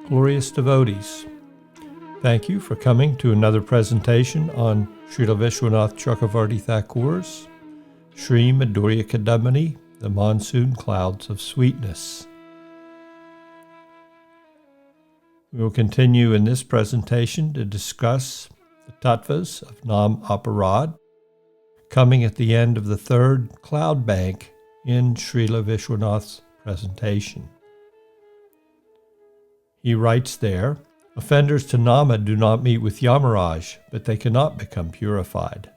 Glorious devotees, thank you for coming to another presentation on Srila Visvanatha Cakravarti Ṭhakura's Sri Madhurya Kadambini, the Monsoon Clouds of Sweetness. We will continue in this presentation to discuss the Tattvas of Nāma-aparādha, coming at the end of the third cloud bank in Srila Visvanatha's presentation. He writes there, offenders to Nama do not meet with Yamaraj, but they cannot become purified.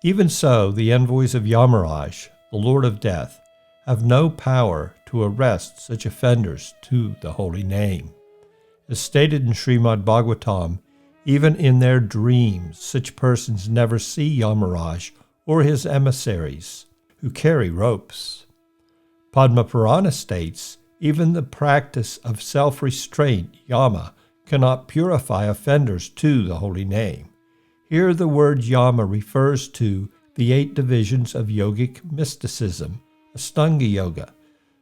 Even so, the envoys of Yamaraj, the Lord of Death, have no power to arrest such offenders to the holy name. As stated in Srimad Bhagavatam, even in their dreams, such persons never see Yamaraj or his emissaries, who carry ropes. Padma Purana states, even the practice of self-restraint, yama, cannot purify offenders to the holy name. Here the word yama refers to the 8 divisions of yogic mysticism, Ashtanga Yoga,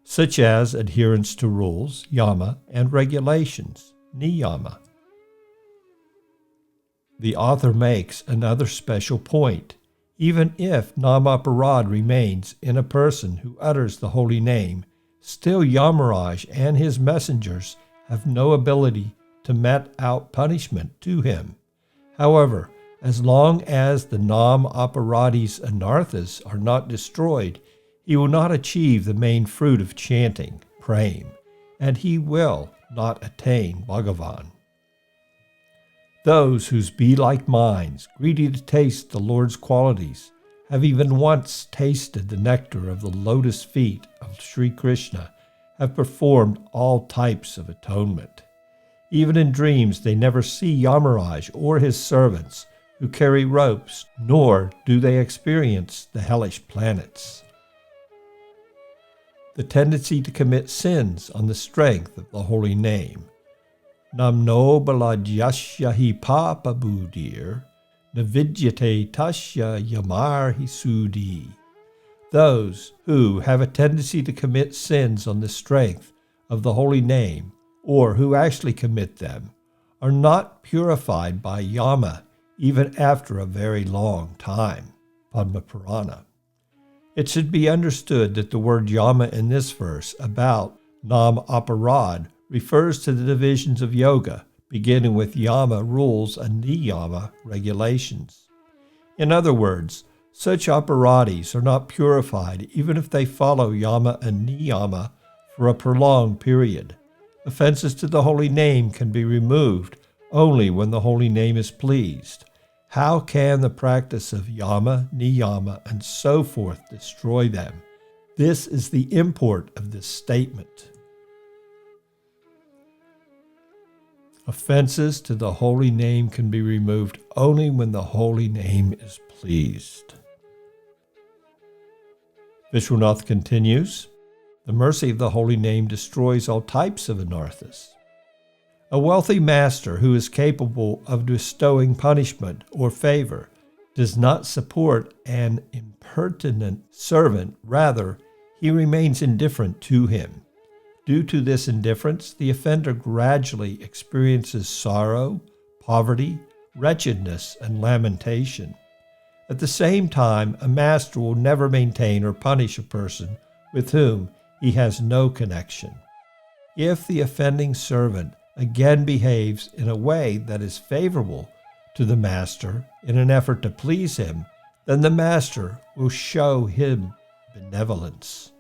such as adherence to rules, yama, and regulations, niyama. The author makes another special point. Even if Nāma-aparādha remains in a person who utters the holy name, still Yamaraj and his messengers have no ability to mete out punishment to him. However, as long as the Nāma-aparādha's anarthas are not destroyed, he will not achieve the main fruit of chanting, praying, and he will not attain Bhagavan. Those whose bee-like minds, greedy to taste the Lord's qualities, have even once tasted the nectar of the lotus feet of Sri Krishna, have performed all types of atonement. Even in dreams they never see Yamaraj or his servants, who carry ropes, nor do they experience the hellish planets. The tendency to commit sins on the strength of the holy name. Namno balajyasya hi papa budir, navidyate tasya yamar hi sudi. Those who have a tendency to commit sins on the strength of the holy name, or who actually commit them, are not purified by yama even after a very long time. Padma Purana. It should be understood that the word yama in this verse about Nāma-aparādha refers to the divisions of yoga, beginning with yama rules and niyama regulations. In other words, such aparādhis are not purified even if they follow yama and niyama for a prolonged period. Offenses to the holy name can be removed only when the holy name is pleased. How can the practice of yama, niyama, and so forth destroy them? This is the import of this statement. Offenses to the holy name can be removed only when the holy name is pleased. Visvanatha continues, the mercy of the holy name destroys all types of anarthas. A wealthy master who is capable of bestowing punishment or favor does not support an impertinent servant, rather, he remains indifferent to him. Due to this indifference, the offender gradually experiences sorrow, poverty, wretchedness, and lamentation. At the same time, a master will never maintain or punish a person with whom he has no connection. If the offending servant again behaves in a way that is favorable to the master in an effort to please him, then the master will show him benevolence,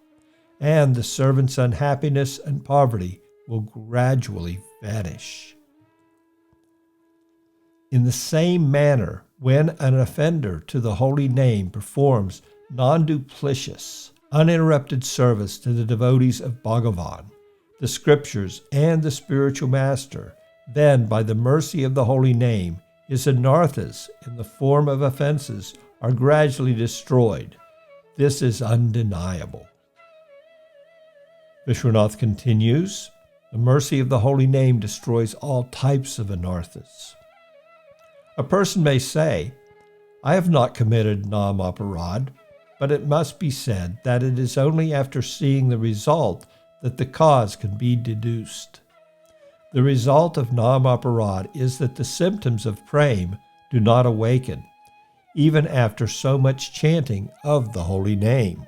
and the servant's unhappiness and poverty will gradually vanish. In the same manner, when an offender to the holy name performs non-duplicitous, uninterrupted service to the devotees of Bhagavan, the scriptures, and the spiritual master, then by the mercy of the holy name, his anarthas in the form of offenses are gradually destroyed. This is undeniable. Visvanatha continues, the mercy of the holy name destroys all types of anarthas. A person may say, I have not committed Nāma-aparādha, but it must be said that it is only after seeing the result that the cause can be deduced. The result of Nāma-aparādha is that the symptoms of prema do not awaken, even after so much chanting of the holy name.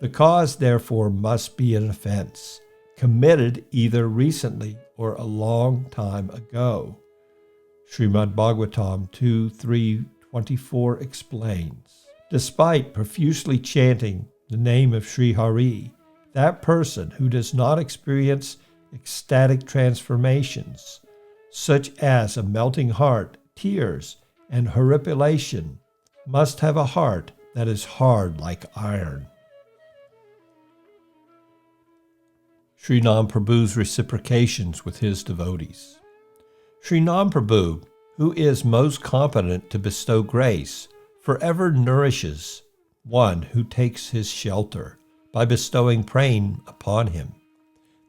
The cause, therefore, must be an offense, committed either recently or a long time ago. Srimad Bhagavatam 2.3.24 explains, despite profusely chanting the name of Sri Hari, that person who does not experience ecstatic transformations, such as a melting heart, tears, and horripilation, must have a heart that is hard like iron. Sri Nam Prabhu's reciprocations with his devotees. Sri Nam Prabhu, who is most competent to bestow grace, forever nourishes one who takes his shelter by bestowing prema upon him.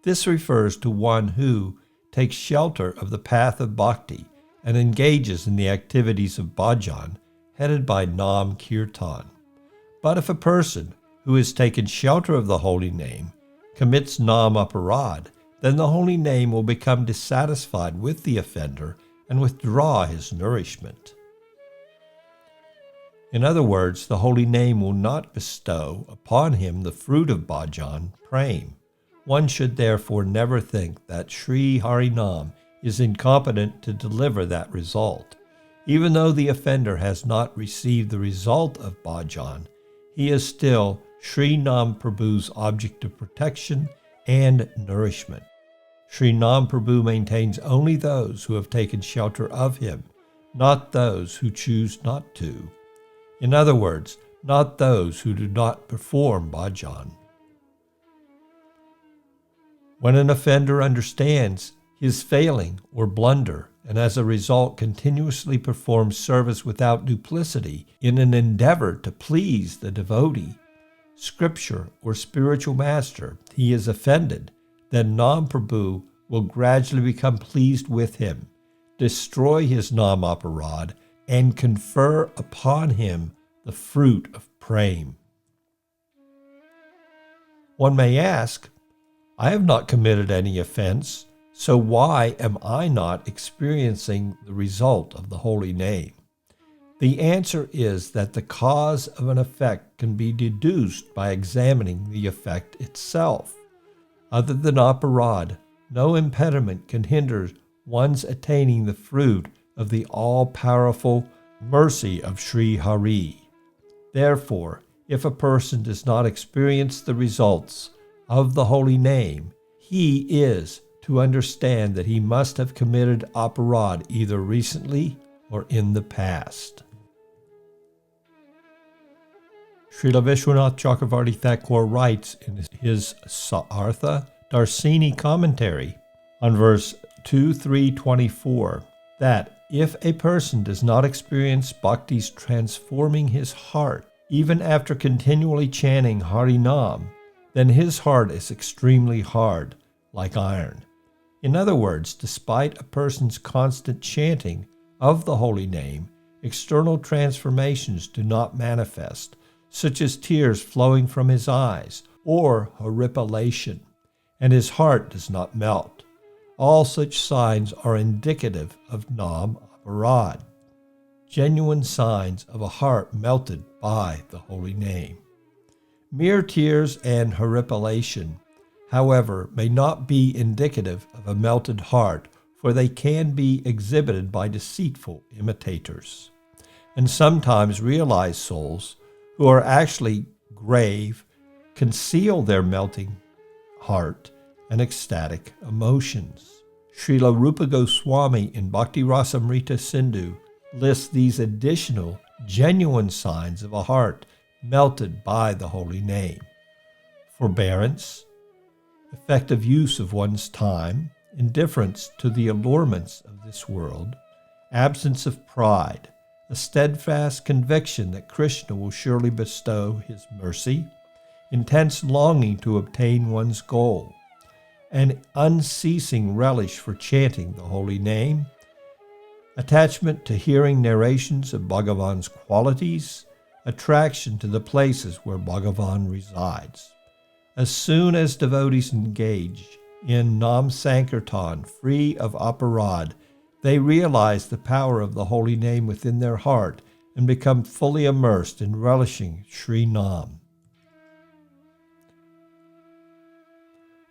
This refers to one who takes shelter of the path of bhakti and engages in the activities of bhajan headed by Nam Kirtan. But if a person who has taken shelter of the holy name commits Nāma-aparādha, then the holy name will become dissatisfied with the offender and withdraw his nourishment. In other words, the holy name will not bestow upon him the fruit of bhajan, prema. One should therefore never think that Sri Harinam is incompetent to deliver that result. Even though the offender has not received the result of bhajan, he is still Sri Nam Prabhu's object of protection and nourishment. Sri Nam Prabhu maintains only those who have taken shelter of him, not those who choose not to. In other words, not those who do not perform bhajan. When an offender understands his failing or blunder, and as a result continuously performs service without duplicity in an endeavor to please the devotee, scripture, or spiritual master he is offended, then Nam Prabhu will gradually become pleased with him, destroy his Nāma-aparādha, and confer upon him the fruit of prema. One may ask, I have not committed any offense, so why am I not experiencing the result of the holy name? The answer is that the cause of an effect can be deduced by examining the effect itself. Other than aparādha, no impediment can hinder one's attaining the fruit of the all-powerful mercy of Sri Hari. Therefore, if a person does not experience the results of the holy name, he is to understand that he must have committed aparādha either recently or in the past. Srila Visvanatha Cakravarti Ṭhakura writes in his Sārtha Darsini commentary on verse 2.3.24 that if a person does not experience bhakti's transforming his heart, even after continually chanting Harinam, then his heart is extremely hard, like iron. In other words, despite a person's constant chanting of the holy name, external transformations do not manifest, such as tears flowing from his eyes or horripilation, and his heart does not melt. All such signs are indicative of Nāma-aparādha, genuine signs of a heart melted by the holy name. Mere tears and horripilation, however, may not be indicative of a melted heart, for they can be exhibited by deceitful imitators. And sometimes realized souls, who are actually grave, conceal their melting heart and ecstatic emotions. Srila Rupa Goswami in Bhakti Rasamrita Sindhu lists these additional, genuine signs of a heart melted by the holy name: forbearance, effective use of one's time, indifference to the allurements of this world, absence of pride, a steadfast conviction that Krishna will surely bestow his mercy, intense longing to obtain one's goal, an unceasing relish for chanting the holy name, attachment to hearing narrations of Bhagavan's qualities, attraction to the places where Bhagavan resides. As soon as devotees engage in Nam Sankirtan, free of aparādha, they realize the power of the holy name within their heart and become fully immersed in relishing Sri Nam.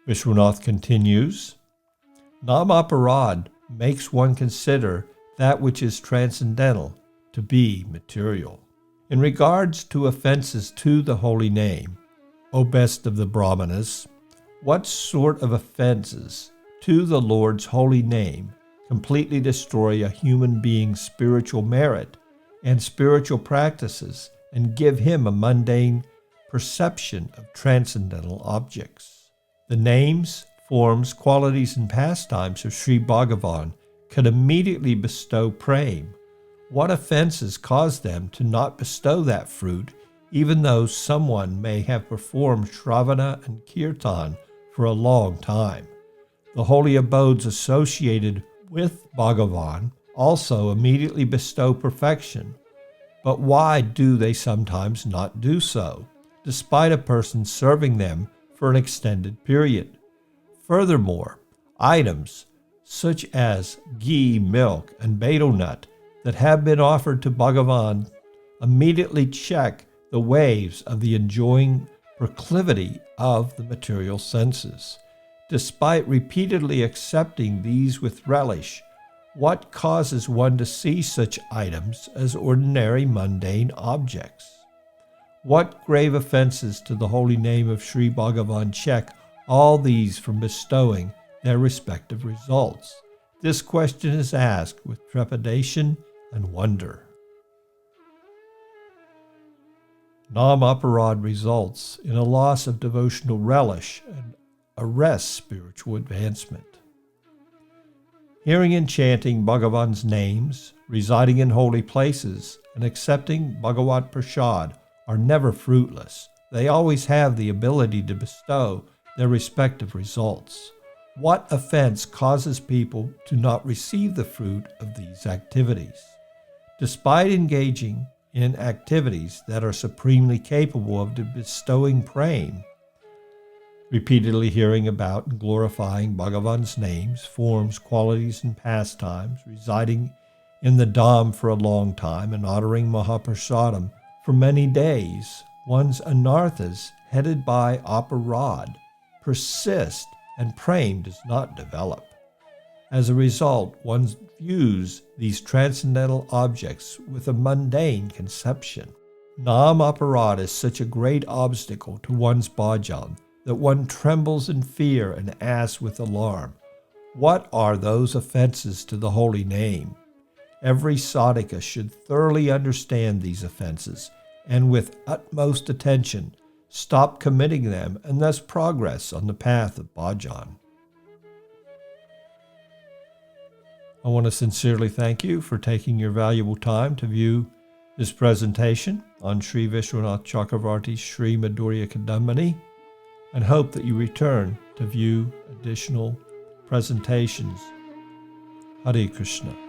Viswanath continues, Nāma-aparādha makes one consider that which is transcendental to be material. In regards to offenses to the holy name, O best of the Brahmanas, what sort of offenses to the Lord's holy name completely destroy a human being's spiritual merit and spiritual practices and give him a mundane perception of transcendental objects? The names, forms, qualities, and pastimes of Sri Bhagavan could immediately bestow prema. What offenses cause them to not bestow that fruit, even though someone may have performed Shravana and Kirtan for a long time? The holy abodes associated with Bhagavan also immediately bestow perfection. But why do they sometimes not do so, despite a person serving them for an extended period? Furthermore, items such as ghee, milk, and betel nut that have been offered to Bhagavan immediately check the waves of the enjoying proclivity of the material senses. Despite repeatedly accepting these with relish, what causes one to see such items as ordinary mundane objects? What grave offenses to the holy name of Sri Bhagavan check all these from bestowing their respective results? This question is asked with trepidation and wonder. Nāma-aparādha results in a loss of devotional relish and arrests spiritual advancement. Hearing and chanting Bhagavan's names, residing in holy places, and accepting Bhagavat Prasad are never fruitless. They always have the ability to bestow their respective results. What offense causes people to not receive the fruit of these activities? Despite engaging in activities that are supremely capable of bestowing prema, repeatedly hearing about and glorifying Bhagavan's names, forms, qualities, and pastimes, residing in the Dham for a long time, and ordering Mahaprasadam for many days, one's anarthas, headed by aparādha, persist and prema does not develop. As a result, one views these transcendental objects with a mundane conception. Nāma-aparādha is such a great obstacle to one's bhajan that one trembles in fear and asks with alarm, what are those offenses to the holy name? Every sadhaka should thoroughly understand these offenses and with utmost attention stop committing them and thus progress on the path of bhajan. I want to sincerely thank you for taking your valuable time to view this presentation on Sri Visvanatha Cakravarti's Sri Madhurya Kadambini, and hope that you return to view additional presentations. Hare Krishna.